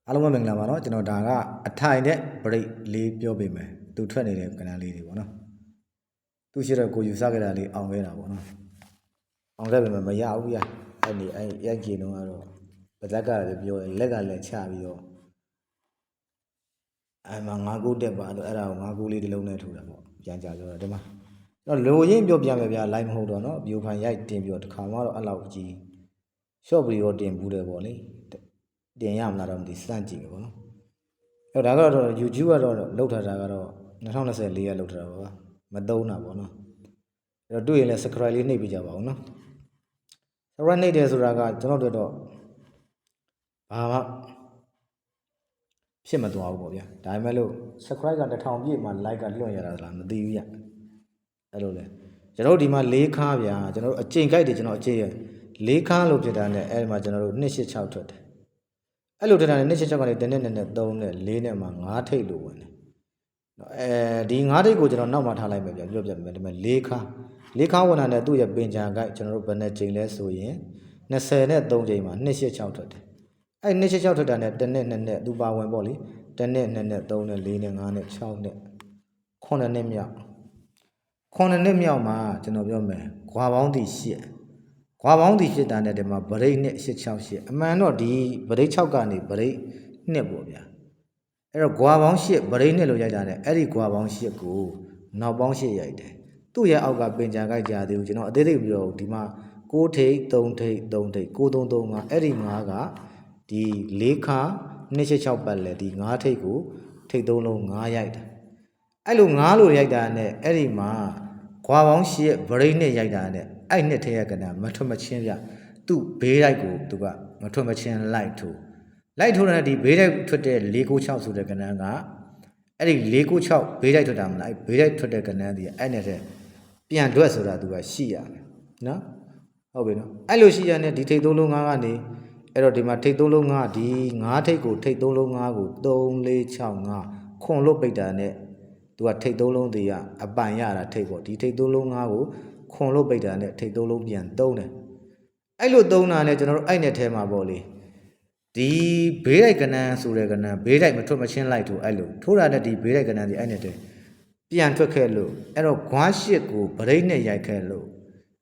အားလုံးပဲမင်္ဂလာပါနော်ကျွန်တော်ဒါကအထိုင်နဲ့ break လေးပြောပေးမယ်သူထွက်နေတဲ့ကဏ္ဍလေးတွေပေါ့နော်သူရှိတော့ကိုယူဆခဲ့တာလေးအောင်ခဲ့တာပေါ့နော်အောင်ခဲ့ပေမဲ့မရဘူးဗျအဲ့ဒီအဲ့ရိုက်ကြည့်တော့ကတော့ဗဇက်ကလည်းပြောလက်ကလည်းချပြီးတော့အဲ့မှာ9ခုတက်ပါတော့အဲ့ဒါကို9ခုလေးတစ်လုံးနဲ့ထိုးတာပေါ့ပြန်ကြပြောတာဒီမှာတော့လိုရင်းပြောပြမယ်ဗျလိုက်မဟုတ်တော့နော်ဗီဒီယိုဖိုင်ရိုက်တင်ပြီးတော့တစ်ခါမှတော့အဲ့လောက်ကြီး short video တင်ဘူးတယ်ပေါ့လေတင်ရမလားတော့မသိစမ်းကြည့်မယ်ပေါ့နော်အဲ့ဒါကတော့ YouTube ကတော့လောက်ထားတာကတော့2024ကလောက်ထားတာပါမသုံးတာပေါ့နော်အဲ့တော့တွေ့ရင်လည်း subscribe လေးနှိပ်ပေးကြပါဦးနော် subscribe နှိပ်တယ်ဆိုတာကကျွန်တော်တို့တော့ဘာမှဖြစ်မသွားဘူးပေါ့ဗျာဒါပေမဲ့လို့ subscribe က1000ပြည့်မှာ like ကလွှင့်ရတာလားမသိဘူးဗျအဲ့လိုလေကျွန်တော်တို့ဒီမှာ4ခါဗျာကျွန်တော်တို့အကျင့်ကြိုက်တယ်ကျွန်တော်အကျင့်ရ4ခါလို့ဖြစ်တာနဲ့အဲ့ဒီမှာကျွန်တော်တို့286ထွက်တယ်အဲ့လိုထက်တာနဲ့286ကနေ1နဲ့2နဲ့3နဲ့4နဲ့မှာ9ထိပ်လို့ဝင်တယ်ဒီ9ထိပ်ကိုကျွန်တော်နောက်မှထားလိုက်မယ်ဗျပြောပြမယ်ဒီမှာ4ခါဝင်တာနဲ့သူ့ရဲ့ပင်ချာကိုက်ကျွန်တော်တို့ဘယ်နဲ့ချိန်လဲဆိုရင်20နဲ့3ချိန်မှာ286ထွက်တယ်အဲ့286ထွက်တာနဲ့1နဲ့2နဲ့သူပါဝင်ပေါ့လေ1နဲ့2နဲ့3နဲ့4နဲ့5နဲ့6နဲ့9နဲ့မြောက်9နဲ့မြောက်မှာကျွန်တော်ပြောမယ်ခွာပေါင်းတည်8ခွာပေါင်းတည်8တာနဲ့ဒီမှာဗရိတ်နဲ့868အမှန်တော့ဒီဗရိတ်6ကနေဗရိတ်2ပေါ့ဗျာအဲ့တော့ခွာပေါင်း8ဗရိတ်2လို့ရိုက်တာနဲ့အဲ့ဒီခွာပေါင်း8ကိုနောက်ပေါင်း8ရိုက်တယ်သူ့ရဲ့အောက်ကပင်ချာကြိုက်ကြသေးဘူးကျွန်တော်အသေးသေးပြောဒီမှာ6ထိပ်3ထိပ်3ထိပ်9335အဲ့ဒီ5ကဒီ4ခါ286ပတ်လဲဒီ5ထိပ်ကိုထိပ်3လုံး5ရိုက်တယ်အဲ့လို5လို့ရိုက်တာနဲ့အဲ့ဒီမှာခွာပေါင်း8ဗရိတ်2ရိုက်တာနဲ့အဲ့နှစ်ထဲရကဏ္ဍမထွတ်မချင်းပြသူ့ဘေးလိုက်ကိုသူကမထွတ်မချင်းလိုက်ထိုးတဲ့ဒီဘေးလိုက်ထွက်တဲ့496ဆိုတဲ့ကဏ္ဍကအဲ့ဒီ496ဘေးလိုက်ထွက်တာမလားဘေးလိုက်ထွက်တဲ့ကဏ္ဍဒီအဲ့နဲ့တဲ့ပြန်တွက်ဆိုတာသူကရှိရမယ်နော်ဟုတ်ပြီနော်အဲ့လိုရှိရတဲ့ဒီထိပ်3လုံး5ကနေအဲ့တော့ဒီမှာထိပ်3လုံး5ဒီ5ထိပ်ကိုထိပ်3လုံး5ကို3465ခွန်လို့ပိတ်တာနဲ့သူကထိပ်3လုံးသေးရအပိုင်ရတာထိပ်ပေါ့ဒီထိပ်3လုံး5ကိုခွန်လို့ပိတ်တာနဲ့ထိပ်3လုံးပြန်သုံးတယ်အဲ့လိုသုံးတာနဲ့ကျွန်တော်တို့အဲ့နဲ့ထဲမှာပေါ့လေဒီဘေးလိုက်ကဏ္ဍဆိုတဲ့ကဏ္ဍဘေးလိုက်မထွက်မချင်းလိုက်ထိုးအဲ့လိုထိုးတာနဲ့ဒီဘေးလိုက်ကဏ္ဍဒီအဲ့နဲ့ထဲပြန်ထွက်ခဲ့လို့အဲ့တော့ခွားရှစ်ကိုဗရိတ်နဲ့ရိုက်ခဲ့လို့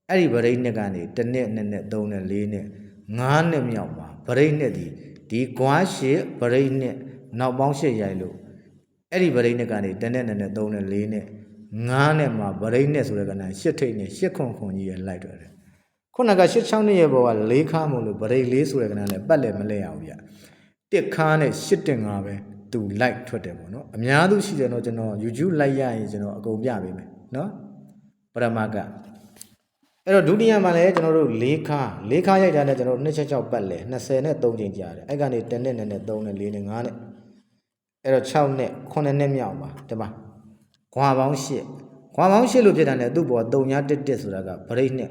အဲ့ဒီဗရိတ်နဲ့ကနေ1နဲ့2နဲ့3နဲ့4နဲ့5နဲ့မြောက်ပါဗရိတ်နဲ့ဒီခွားရှစ်ဗရိတ်နဲ့နောက်ပေါင်း8ရိုက်လို့အဲ့ဒီဗရိတ်နဲ့ကနေ1နဲ့2နဲ့3နဲ့4နဲ့9နဲ့မှာဗရိတ်နဲ့ဆိုတဲ့ကဏ္ဍ8ထိပ်နဲ့8ခွန်ကြီးရဲ့လိုက်ထွက်တယ်ခုနက86နှစ်ရဲ့ဘောက4ခါမို့လို့ဗရိတ်4ဆိုတဲ့ကဏ္ဍနဲ့ပတ်လည်းမလဲအောင်ဗျ1ခါနဲ့8တင်5ပဲသူလိုက်ထွက်တယ်ပေါ့နော်အများသူရှိတယ်တော့ကျွန်တော် YouTube လိုက်ရရင်ကျွန်တော်အကုန်ပြပေးမယ်နော်ပရမကအဲ့တော့ဒုတိယမှာလည်းကျွန်တော်တို့4ခါရိုက်တာနဲ့ကျွန်တော်266ပတ်လဲ20နဲ့3ချိန်ကြာတယ်အဲ့ကနေ1နဲ့2နဲ့3နဲ့4နဲ့5နဲ့အဲ့တော့6နဲ့9နဲ့မြောက်ပါဒီမှာခွာပေါင်း8လို့ဖြစ်တာနဲ့သူ့ဘော311ဆိုတာကဗရိတ်နဲ့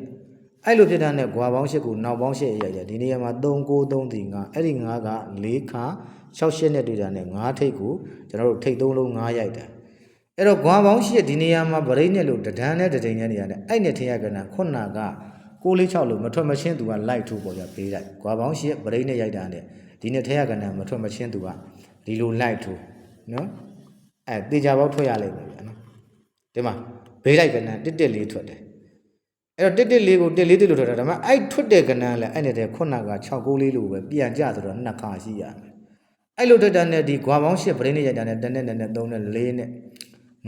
အဲ့လိုဖြစ်တာနဲ့ခွာပေါင်း8ကိုနောက်ပေါင်း8ရိုက်တယ်ဒီနေရာမှာ3935အဲ့ဒီ5က4ခါ68နဲ့တွေ့တာနဲ့5ထိပ်ကိုကျွန်တော်တို့ထိပ်3လုံး5ရိုက်တယ်အဲ့တော့ခွာပေါင်း8ဒီနေရာမှာဗရိတ်နဲ့လို့တဒန်းနဲ့တဒိန်နဲ့နေရာနဲ့အဲ့နဲ့ထင်ရကဏခုနက646လို့မထွက်မချင်းသူကလိုက်ထိုးပေါ်ပြပေးလိုက်ခွာပေါင်း8ဗရိတ်နဲ့ရိုက်တာနဲ့ဒီနဲ့ထင်ရကဏမထွက်မချင်းသူကဒီလိုလိုက်ထိုးနော်အဲ့တေချာပေါက်ထွက်ရလိမ့်မယ်ဗျာနော်ဒီမှာဘေးလိုက်ကဏ114ထွက်တယ်အဲ့တော့114ကို141လို့ထွက်တာဒါမှအဲ့ထွက်တဲ့ကဏ္ဍလည်းအဲ့နဲ့တည်းခုနက694လို့ပဲပြန်ကြဆိုတော့2ခါရှိရမယ်အဲ့လိုထွက်တာနဲ့ဒီခွာပေါင်း8ဗရိတ်နဲ့ရိုက်တာနဲ့1နဲ့2နဲ့3နဲ့4နဲ့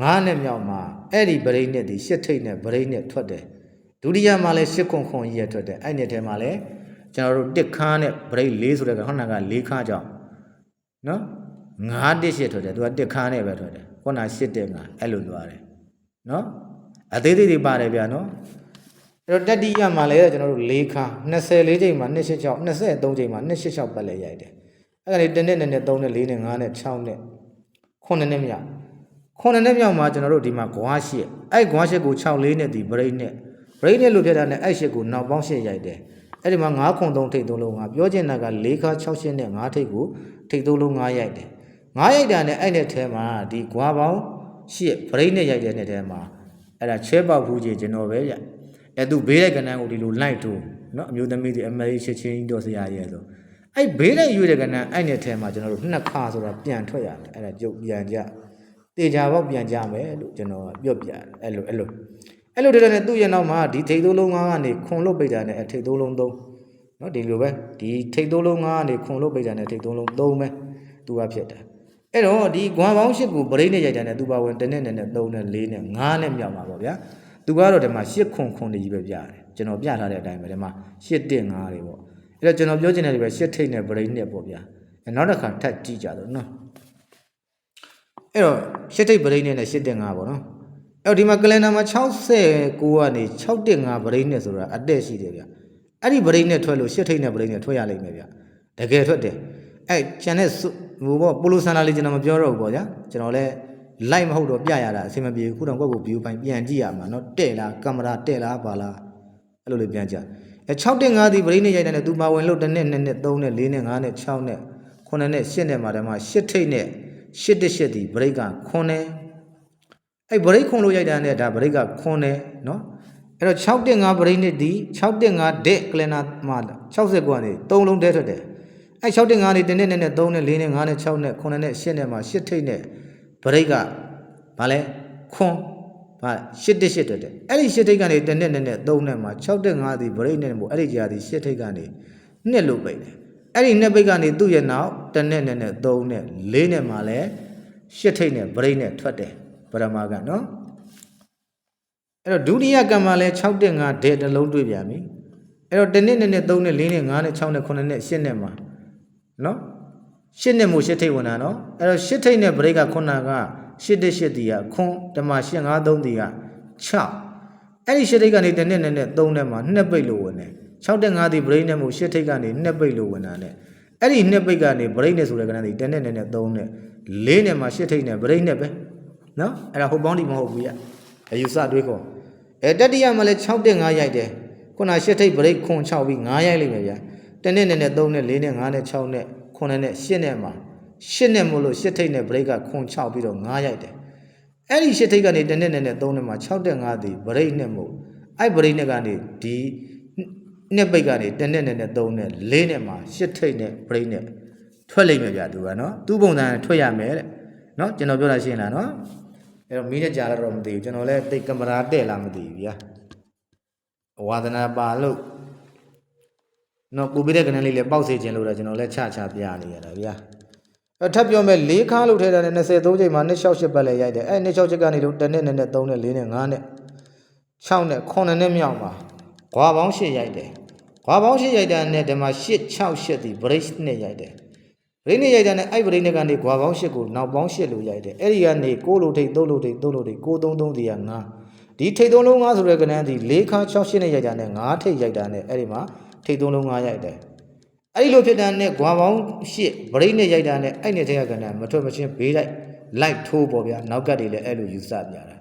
5နဲ့မြောက်မှာအဲ့ဒီဗရိတ်နဲ့ဒီ8ထိပ်နဲ့ဗရိတ်နဲ့ထွက်တယ်ဒုတိယမှာလည်း8ခွန်ကြီးရထွက်တယ်အဲ့နဲ့ထဲမှာလည်းကျွန်တော်တို့1ခါနဲ့ဗရိတ်4ဆိုတဲ့ကခုနက4ခါကြောင့်နော်918ထွက်တယ်သူက1ခါနဲ့ပဲထွက်တယ်ခုန8တဲ့5အဲ့လိုသွားတယ်နော်အသေးသေးတွေပါတယ်ဗျာနော်အဲ့တော့တတိယမှာလည်းကျွန်တော်တို့4ခါ24ချိန်မှာ286 23ချိန်မှာ286ပတ်လဲရိုက်တယ်အဲ့ဒါလေး1နဲ့2နဲ့3နဲ့4နဲ့5နဲ့6နဲ့9နဲ့မြောက်9နဲ့မြောက်မှာကျွန်တော်တို့ဒီမှာခွား8အဲ့ခွား8ကို64နဲ့ဒီဗရိတ်နဲ့လို့ပြတာနဲ့အဲ့8ကိုနောက်ပေါင်း8ရိုက်တယ်အဲ့ဒီမှာ9ခွန်3ထိပ်3လုံး5ပြောချင်တာက4ခါ68နဲ့5ထိပ်ကိုထိပ်3လုံး5ရိုက်တယ်9ရိုက်တာနဲ့အဲ့နဲ့ထဲမှာဒီခွားပေါင်း8ဗရိတ်နဲ့ရိုက်တဲ့နဲ့ထဲမှာအဲ့ဒါချဲပေါက်ဘူးကြီးကျွန်တော်ပဲဗျအဲ့သူဘေးတဲ့ကဏ္ဍကိုဒီလိုလိုက်ထိုးနော်အမျိုးသမီးတွေအမေရိချစ်ချင်းတော်ဆရာရဲ့ဆို အဲ့ဘေးနဲ့ရွေးတဲ့ကဏ္ဍအဲ့နဲ့ထဲမှာကျွန်တော်တို့နှစ်ခါဆိုတာပြန်ထွက်ရတယ်အဲ့ဒါကြုတ်ပြန်ကြတေချာပေါက်ပြန်ကြမယ်လို့ကျွန်တော်ပြော့ပြတယ်အဲ့လိုတဲ့နဲ့သူ့ရဲ့နောက်မှာဒီထိတ်သုံးလုံးငါးကနေခွန်လုတ်ပိတ်တာနဲ့ထိတ်သုံးလုံးသုံးနော်ဒီလိုပဲဒီထိတ်သုံးလုံးငါးကနေခွန်လုတ်ပိတ်တာနဲ့ထိတ်သုံးလုံးသုံးပဲသူကဖြစ်တာအဲ့တော့ဒီဂွမ်ပေါင်း၈ကိုပရိနဲ့ရိုက်တာနဲ့သူပါဝင်1နဲ့2နဲ့3နဲ့4နဲ့5နဲ့မြောက်မှာပေါ့ဗျာသူကတော့ဒီမှာ8ခွန်ခွန်တွေကြီးပဲပြရတယ်ကျွန်တော်ပြထားတဲ့အတိုင်းပဲဒီမှာ8 1 5တွေပေါ့အဲ့တော့ကျွန်တော်ပြောချင်တယ်ဒီပဲ8ထိတ်နဲ့ပရိနဲ့ပေါ့ဗျာနောက်တစ်ခါထပ်ကြည့်ကြတော့နော်အဲ့တော့8ထိတ်ပရိနဲ့8 1 5ပေါ့နော်အဲ့တော့ဒီမှာကလန်ဒါမှာ69ကနေ6 1 5ပရိနဲ့ဆိုတာအတက်ရှိတယ်ဗျအဲ့ဒီပရိနဲ့ထွက်လို့8ထိတ်နဲ့ပရိနဲ့ထွက်ရလိမ့်မယ်ဗျတကယ်ထွက်တယ်အဲ့ကျန်တဲ့ဟိုပေါ့ပိုလိုဆန်လာလေးကျွန်တော်မပြောတော့ဘူးပေါ့ဗျာကျွန်တော်လည်းလိုက်မဟုတ်တော့ပြရတာအဆင်မပြေဘူးခုတော့ကိုယ့်ကို view ပိုင်းပြန်ကြည့်ရမှာเนาะတဲ့လားကင်မရာတဲ့လားပါလားအဲ့လိုလေးပြန်ကြအဲ6တင်5ဒီပရိနဲ့ရိုက်တဲ့သူပါဝင်လို့1နဲ့2နဲ့3နဲ့4နဲ့5နဲ့6နဲ့9နဲ့10နဲ့မှာတည်းမှာ8ထိတ်နဲ့8တစ်8ဒီပရိက9နဲ့အဲ့ပရိခွန်လို့ရိုက်တာနဲ့ဒါပရိက9နဲ့เนาะအဲ့တော့6တင်5ပရိနဲ့ဒီ6တင်5ဒက်ကလနာမှာ60ကနေ3လုံးတဲထွက်တယ်အဲ့6တင်5နေ1နဲ့2နဲ့3နဲ့4နဲ့5နဲ့6နဲ့9နဲ့10နဲ့မှာ8ထိတ်နဲ့ပရိကဘာလဲခွန်ဘာ8တစ်8တက်တယ်အဲ့ဒီ8ထိတ်ကနေ1နဲ့2နဲ့3နဲ့မှာ6တက်5ဒီပရိနဲ့မို့အဲ့ဒီကြာဒီ8ထိတ်ကနေ2လို့ပိတ်တယ်အဲ့ဒီ2ပိတ်ကနေသူ့ရဲ့နောက်1နဲ့2နဲ့3နဲ့4နဲ့မှာလဲ8ထိတ်နဲ့ပရိနဲ့ထွက်တယ်ပရမကနော်အဲ့တော့ဒုတိယကံမှာလဲ6တက်5ဒဲတစ်လုံးတွေ့ပြန်ပြီအဲ့တော့1နဲ့2နဲ့3နဲ့4နဲ့5နဲ့6နဲ့9နဲ့10နဲ့မှာနော်8နဲ့မို့8ထိတ်ဝင်တာနော်အဲ့တော့8ထိတ်နဲ့ပရိက9က8တက်8တီကခွန်ဓမ္မ8 5 3တီက6အဲ့ဒီ8ထိတ်ကနေ1နဲ့2နဲ့3နဲ့မှာ2ပိတ်လို့ဝင်တယ်6တက်5တီပရိနဲ့မို့8ထိတ်ကနေ2ပိတ်လို့ဝင်တာနဲ့အဲ့ဒီ2ပိတ်ကနေပရိနဲ့ဆိုတဲ့ကဏ္ဍတီ1နဲ့2နဲ့3နဲ့4နဲ့မှာ8ထိတ်နဲ့ပရိနဲ့ပဲနော်အဲ့ဒါဟိုပေါင်းတီမဟုတ်ဘူးရအယူဆတွေးခေါ်တတိယမှာလဲ6တက်5ရိုက်တယ်ခုန8ထိတ်ပရိခွန်6ပြီး5ရိုက်လိုက်မယ်ဗျာ1နဲ့2နဲ့3နဲ့4နဲ့5နဲ့6နဲ့9နဲ့10နဲ့မှာ8နဲ့မို့လို့8ထိတ်နဲ့ break ကခွန်6ပြီးတော့9ရိုက်တယ်အဲ့ဒီ8ထိတ်ကနေ1နဲ့2နဲ့3နဲ့မှာ6တက်5ဒီ break နဲ့မို့အဲ့ break နဲ့ကနေဒီနှစ်ပိတ်ကနေ1နဲ့2နဲ့3နဲ့4နဲ့မှာ8ထိတ်နဲ့ break နဲ့ထွက်လိမ့်မယ်ဗျာသူကနော်သူ့ပုံစံထွက်ရမယ်တဲ့နော်ကျွန်တော်ပြောတာရှင်းလားနော်အဲ့တော့မီးနဲ့ကြာတော့မသိဘူးကျွန်တော်လည်းတိတ်ကင်မရာတဲ့လားမသိဘူးဗျာဝါသနာပါလို့နော်ကိုပေးတဲ့ကဏ္ဍလေးလည်းပေါက်စေခြင်းလို့တော့ကျွန်တော်လည်းချပြနေရတာဗျာထပ်ပြောမယ်၄ခါလို့ထဲတာနဲ့23ချိန်မှာ268ပတ်လဲရိုက်တယ်အဲ့268ချက်ကနေလို့1နဲ့2နဲ့3နဲ့4နဲ့5နဲ့6နဲ့9နဲ့မြောက်မှာဂွာပေါင်း8ရိုက်တယ်ဂွာပေါင်း8ရိုက်တာနဲ့ဒီမှာ8 6 8ဒီ break နဲ့ရိုက်တယ် break နဲ့ရိုက်တာနဲ့အဲ့ break နဲ့ကနေဂွာပေါင်း8ကိုနောက်ပေါင်း8လို့ရိုက်တယ်အဲ့ဒီကနေ6လို့ထိတ်3လို့ထိတ်3လို့ထိတ်9 3 3ဒီက9ဒီထိတ်3လုံး9ဆိုတဲ့ကဏ္ဍဒီ4ခါ6 8နဲ့ရိုက်တာနဲ့9ထိတ်ရိုက်တာနဲ့အဲ့ဒီမှာထိတ်3လုံး9ရိုက်တယ်အဲ့ဒီလိုဖြစ်တာနဲ့ဂွာပေါင်း8 break နဲ့ရိုက်တာနဲ့အဲ့နဲ့တဲ့ကဏ္ဍမထွက်မချင်းဘေးလိုက်ထိုးပေါ့ဗျာနောက်ကတ်တွေလည်းအဲ့လိုယူဆပြတာ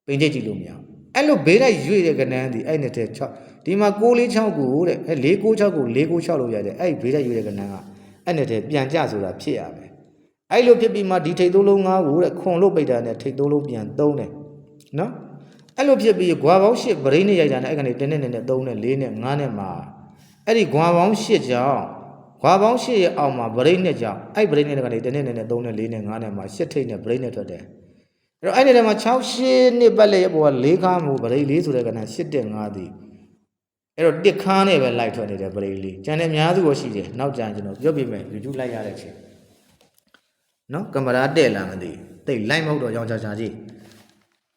ပင်ချိတ်ကြည့်လို့မရဘူးအဲ့လိုဘေးလိုက်ရွေ့တဲ့ကဏ္ဍဒီအဲ့နဲ့တဲ့6ဒီမှာ646ကိုတဲ့အဲ့496ကို496လို့ရတယ်အဲ့ဘေးလိုက်ရွေ့တဲ့ကဏ္ဍကအဲ့နဲ့တဲ့ပြန်ကြဆိုတာဖြစ်ရမယ်အဲ့လိုဖြစ်ပြီးမှဒီထိတ်3လုံး9ကိုတဲ့ခွန်လို့ပိတ်တာနဲ့ထိတ်3လုံးပြန်3တယ်နော်အဲ့လိုဖြစ်ပြီးဂွာပေါင်း8 break နဲ့ရိုက်တာနဲ့အဲ့ကနေ1နဲ့2နဲ့3နဲ့4နဲ့5နဲ့မှာအဲ့ဒီဂွာပေါင်း8ကြောင့်ဂွာပေါင်း8ရဲ့အောက်မှာ break နဲ့ကြောင့်အဲ့ break နဲ့ကနေ1နဲ့2နဲ့3နဲ့4နဲ့5နဲ့မှာ8ထိတ်နဲ့ break နဲ့ထွက်တယ်အဲ့တော့အဲ့ဒီထဲမှာ6 8နှစ်ပတ်လက်ရဲ့ပေါ်က4ခါမို့ break 4ဆိုတဲ့ကဏ္ဍ8တက်5ဒီအဲ့တော့တစ်ခါနဲ့ပဲလိုက်ထွက်နေတယ် break 4ကျန်တဲ့အများစုကိုရှိတယ်နောက်ကြရင်ကျွန်တော်ပြောပြမယ် YouTube လိုက်ရတဲ့အချိန်နော်ကင်မရာတဲ့လားမသိတိတ်လိုက်မဟုတ်တော့ကြောင်ချာကြည့်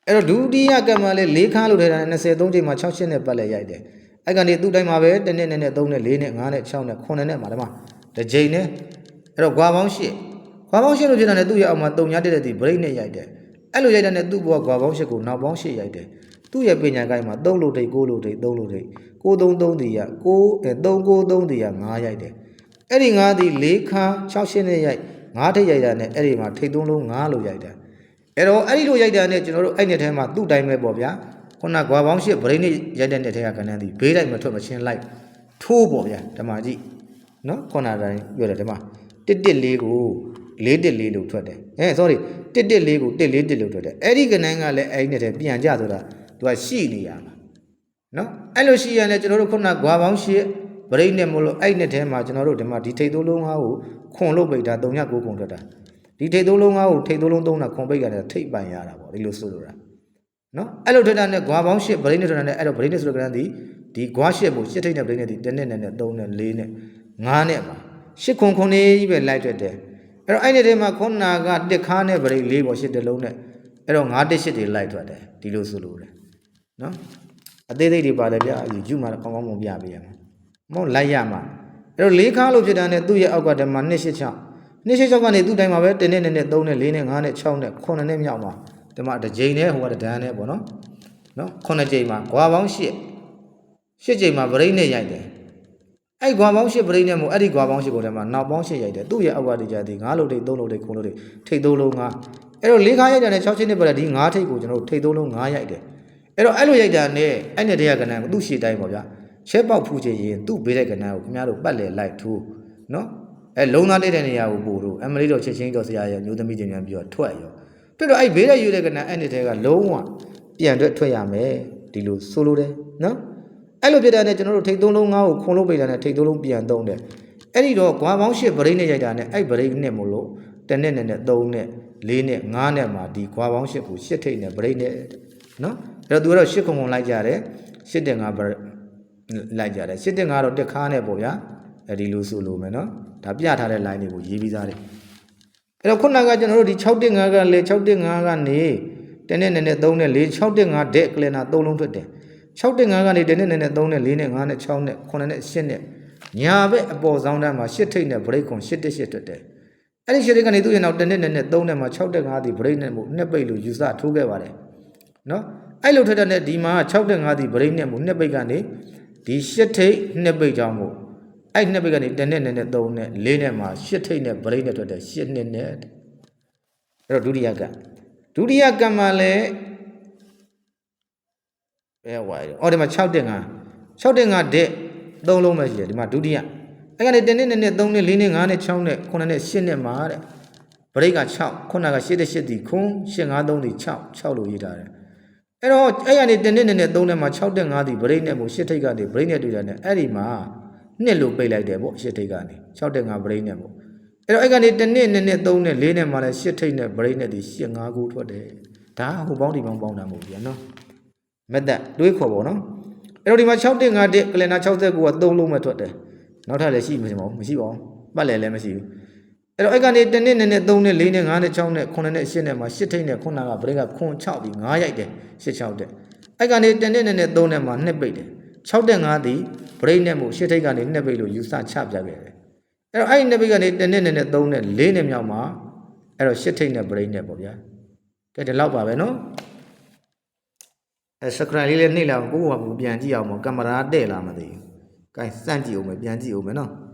အဲ့တော့ဒုတိယကံမှာလဲ၄ခါလို့ထဲတာ23ချိန်မှာ6 8နဲ့ပတ်လက်ရိုက်တယ်အဲ့ကနေသူ့တိုင်းမှာပဲ1နဲ့2နဲ့3နဲ့4နဲ့5နဲ့6နဲ့9နဲ့မှာဒီမှာတစ်ချိန်နဲ့အဲ့တော့ဂွာပေါင်း8လို့ဖြစ်တာနဲ့သူ့ရဲ့အောက်မှာ3ညတက်တဲ့ဒီ break နဲ့ရိုက်တယ်အဲ့လိုရိုက်တဲ့နဲ့သူ့ဘောဂွာပေါင်း8ကိုနောက်ပေါင်း8ရိုက်တယ်သူ့ရဲ့ပညာကိုင်းမှာ3လို့ထိတ်9လို့ထိတ်3လို့ထိတ်933ဒီက393ဒီက9ရိုက်တယ်အဲ့ဒီ9ဒီ4ခါ6 8နဲ့ရိုက်9ထိတ်ရိုက်တာနဲ့အဲ့ဒီမှာထိတ်3လုံး9လို့ရိုက်တယ်အဲ့တော့အဲ့ဒီလိုရိုက်တာနဲ့ကျွန်တော်တို့အဲ့နဲ့ထဲမှာသူ့တိုင်းပဲပေါ့ဗျာခုနဂွာပေါင်း8 break နဲ့ရိုက်တဲ့နဲ့ထဲကကဏ္ဍဒီဘေးလိုက်မထွက်မချင်းလိုက်ထိုးပေါ့ဗျာဓမ္မကြီးနော်ခုနတိုင်းပြောတယ်ဓမ္မ114ကို414လို့ထွက်တယ်sorry 114ကို141လို့ထွက်တယ်အဲ့ဒီကဏ္ဍကလည်းအဲ့ဒီနဲ့ထဲပြန်ကြဆိုတာသူကရှိနေရမှာနော်အဲ့လိုရှိရလဲကျွန်တော်တို့ခုနဂွာပေါင်း8 ဗရိတ်နဲ့မလို့အဲ့နဲ့ထဲမှာကျွန်တော်တို့ဒီမှာဒီထိတ်သုံးလုံးငါးကိုခွန်လို့ပိတ်တာ309ခွန်ထွက်တာဒီထိတ်သုံးလုံးငါးကိုထိတ်သုံးလုံး3တာခွန်ပိတ်ရတယ်ထိတ်ပိုင်ရတာပေါ့ဒီလိုဆိုလိုတာနော်အဲ့လိုထွက်တာနဲ့ဂွာပေါင်း8ဗရိတ်နဲ့ထွက်တာနဲ့အဲ့တော့ဗရိတ်နဲ့ဆိုတဲ့ကဏ္ဍဒီဂွာ8ကို8ထိတ်နဲ့ဗရိတ်နဲ့ဒီ1နဲ့2နဲ့3နဲ့4နဲ့5နဲ့ပါ8ခွန်ကြီးပဲလိုက်ထွက်တယ်အဲ့တော့အဲ့ဒီထဲမှာခုနကတစ်ခါနဲ့ဗရိတ်4ပေါ့8တလုံးနဲ့အဲ့တော့9တစ်8တွေလိုက်ထွက်တယ်ဒီလိုဆိုလိုတယ်နော်အသေးသေးတွေပါတယ်ဗျာယူမှာကောင်းကောင်းမပြပေးရမှာမဟုတ်လိုက်ရမှာအဲ့တော့၄ခါလို့ဖြစ်တာနဲ့သူ့ရဲ့အောက်ကတည်းမှာ286ကနေသူ့တိုင်းမှာပဲ1နဲ့2နဲ့3နဲ့4နဲ့5နဲ့6နဲ့9နဲ့မြောက်မှာဒီမှာတစ်ကြိမ်နဲ့ဟိုကတန်းနဲ့ပေါ့နော်9ကြိမ်မှာဂွာပေါင်း8ကြိမ်မှာဗရိတ်နဲ့ရိုက်တယ်အဲ့ဂွာပေါင်း8ဗရိတ်နဲ့မို့အဲ့ဒီဂွာပေါင်း8ကိုတည်းမှာနောက်ပေါင်း8ရိုက်တယ်သူ့ရဲ့အောက်ကတည်းကြသည်9လို့ထိတ်3လို့ထိတ်9လို့ထိတ်3လုံး5အဲ့တော့၄ခါရိုက်တာနဲ့6ချိန်နဲ့ပတ်ဒီ9ထိတ်ကိုကျွန်တော်တို့ထိတ်3လုံး9ရိုက်တယ်အဲ့တော့အဲ့လိုရိုက်တာနဲ့အဲ့နဲ့တည်းကကဏ္ဍသူ့ရှေ့တိုင်းပေါ့ဗျာရှဲပေါက်ဖူးချင်ရင်သူ့ဘေးတဲ့ကဏ္ဍကိုခင်ဗျားတို့ပတ်လေလိုက်ထိုးနော်အဲလုံးသားတဲ့နေရာကိုပို့လို့အမလေးတော်ချက်ချင်းတော်ဆရာရဲ့မျိုးသမီးချင်းများပြီးတော့ထွက်ရောတွေ့တော့အဲ့ဘေးတဲ့ယူတဲ့ကဏ္ဍအဲ့နဲ့တည်းကလုံးဝပြန်ထွက်ရမယ်ဒီလိုဆိုလိုတယ်နော်အဲ့လိုဖြစ်တာနဲ့ကျွန်တော်တို့ထိတ်3လုံး9ကိုခွန်လို့ပိတ်တာနဲ့ထိတ်3လုံးပြန်သုံးတယ်အဲ့ဒီတော့ဂွာပေါင်း8ဗရိတ်နဲ့ရိုက်တာနဲ့အဲ့ဗရိတ်နဲ့မို့လို့1နဲ့2နဲ့3နဲ့4နဲ့5နဲ့မှာဒီဂွာပေါင်း8ကို8ထိတ်နဲ့ဗရိတ်နဲ့နော်အဲ့တော့သူကတော့8ခုံလိုက်ကြတယ်8တဲ့5လိုက်ကြတယ်8တဲ့5တော့တက်ခါနဲ့ပေါ့ဗျာအဲဒီလိုဆိုလို့မယ်နော်ဒါပြထားတဲ့ line တွေကိုရေးပြီးသားတယ်အဲ့တော့ခုနကကျွန်တော်တို့ဒီ6တဲ့5ကလေ6တဲ့5ကနေ1နဲ့2နဲ့3နဲ့4 6တဲ့5ဒက်ကလနာ3လုံးထွက်တယ်6တဲ့5ကနေ1နဲ့2နဲ့3နဲ့4နဲ့5နဲ့6နဲ့9နဲ့8နဲ့ညာဘက်အပေါ်ဆောင်တန်းမှာ8ထိတ်နဲ့ဗရိတ်ခွန်8တဲ့8ထွက်တယ်အဲ့ဒီ8တဲ့ကနေသူ့ရဲ့နောက်1နဲ့2နဲ့3နဲ့မှာ6တဲ့5ဒီဗရိတ်နဲ့မို့နှစ်ပိတ်လို့ယူဆထိုးခဲ့ပါတယ်နော်အဲ့လိုထက်တဲ့ဒီမှာ6တဲ့5ဒီဗရိတ်နဲ့မို့နှစ်ပိတ်ကနေဒီ8ထိတ်နှစ်ပိတ်ကြောင်းမို့အဲ့နှစ်ပိတ်ကနေ1နဲ့2နဲ့3နဲ့4နဲ့မှာ8ထိတ်နဲ့ဗရိတ်နဲ့ထွက်တယ်8နှစ်နဲ့အဲ့တော့ဒုတိယကမှာလည်းဘယ်ဝါရောအော်ဒီမှာ6တဲ့5တဲ့3လုံးပဲရှိတယ်ဒီမှာဒုတိယအဲ့ကနေ1နဲ့2နဲ့3နဲ့4နဲ့5နဲ့6နဲ့9နဲ့8နဲ့မှာတဲ့ဗရိတ်က6ခုနက8တဲ့8ဒီခွန်း8 5 3ဒီ6လို့ရေးထားတယ်အဲ့တော့အဲ့ရနေ1နဲ့2နဲ့3နဲ့မှာ6တဲ့5ဒီဗရိတ်နဲ့မို့8ထိတ်ကနေဗရိတ်နဲ့တွေ့တာနဲ့အဲ့ဒီမှာ2လို့ပိတ်လိုက်တယ်ပေါ့8ထိတ်ကနေ6တဲ့5ဗရိတ်နဲ့မို့အဲ့တော့အဲ့ကနေ1နဲ့2နဲ့3နဲ့4နဲ့မှာလည်း8ထိတ်နဲ့ဗရိတ်နဲ့ဒီ8 5ခုထွက်တယ်ဒါဟိုပေါင်းဒီပေါင်းတာမဟုတ်ဘူးနော်မက်သက်တွေးခေါ်ပေါ့နော်အဲ့တော့ဒီမှာ6တဲ့5တဲ့ကလနာ69က3လုံးပဲထွက်တယ်နောက်ထပ်လည်းရှိမရှိပါဘူးမရှိပါဘူးပတ်လည်းမရှိဘူးအဲ့တော့အဲ့ကနေ1နဲ့2နဲ့3နဲ့4နဲ့5နဲ့6နဲ့9နဲ့8နဲ့မှာ8ထိတ်နဲ့9ကဗရိတ်ကခွန်6ဒီ9ရိုက်တယ်8 6တဲ့အဲ့ကနေ1နဲ့2နဲ့3နဲ့မှာ2ပိတ်တယ်6တဲ့5ဒီဗရိတ်နဲ့မို့8ထိတ်ကနေ2ပိတ်လို့ယူဆချပြခဲ့တယ်အဲ့တော့အဲ့ဒီ2ပိတ်ကနေ1နဲ့2နဲ့3နဲ့4နဲ့မြောက်မှာအဲ့တော့8ထိတ်နဲ့ဗရိတ်နဲ့ပေါ့ဗျာကဲဒီလောက်ပါပဲနော်အဲစကရိုင်လေးလည်းနှိမ့်လာကိုယ့်ဘာကိုပြန်ကြည့်အောင်ပေါ့ကင်မရာတဲ့လာမသိဘူး။ကဲစမ်းကြည့်အောင်မယ်ပြန်ကြည့်အောင်မယ်နော်။